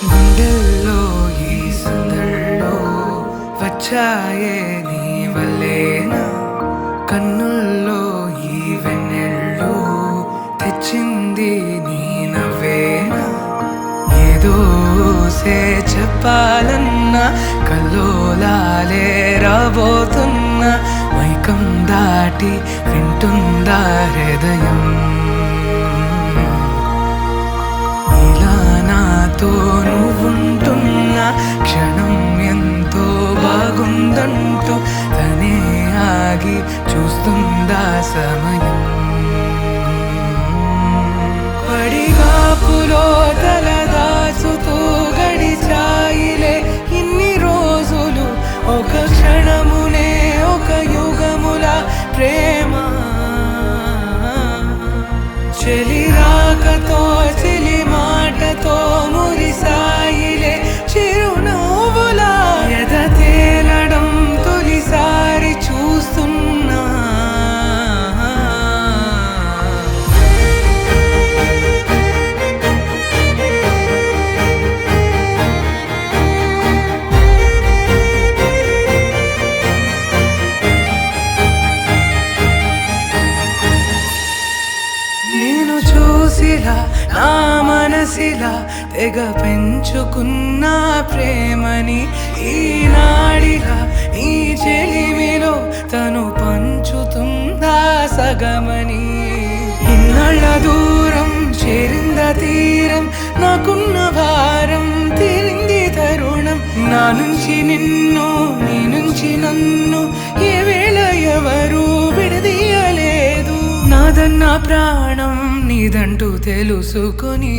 గుండెల్లో ఈ సందల్లో వచ్చాయే నీ వల్లేనా, కన్నుల్లో ఈ వెన్నెళ్ళు తెచ్చింది నీ నవ్వేనా. ఏదో చెప్పాలన్నా కల్లోలాలే రాబోతున్నా, మైకం దాటి వింటుందా హృదయం. ఇలా నాతో నువ్వుంటున్న క్షణం ఎంతో బాగుందంటూ తనే ఆగి చూస్తుందా సమయం. పడిగాపులో తలదాచుతూ గడిచాయిలే ఇన్ని రోజులు, ఒక క్షణమునే ఒక యుగముల ప్రేమ. చెలి రాకతో చెలి మాటతో మురిసాయిలే చిరునవ్వులా, ఎద తేలడం తొలిసారి చూస్తున్నా. నేను చూసిలా నా మనసిలా తెగ పెంచుకున్న ప్రేమని, ఈనాడిలా ఈ చెలిమిలో తను పంచుతుందా సగమని. ఇన్నాళ్ళ దూరం చేరింద తీరం, నాకున్న భారం తీరింది తరుణం. నా నుంచి నిన్ను నీ నుంచి నన్ను ఏ వేళ ఎవరు విడదీయలేదు. నాదన్న ప్రాణం నీదంటూ తెలుసుకొని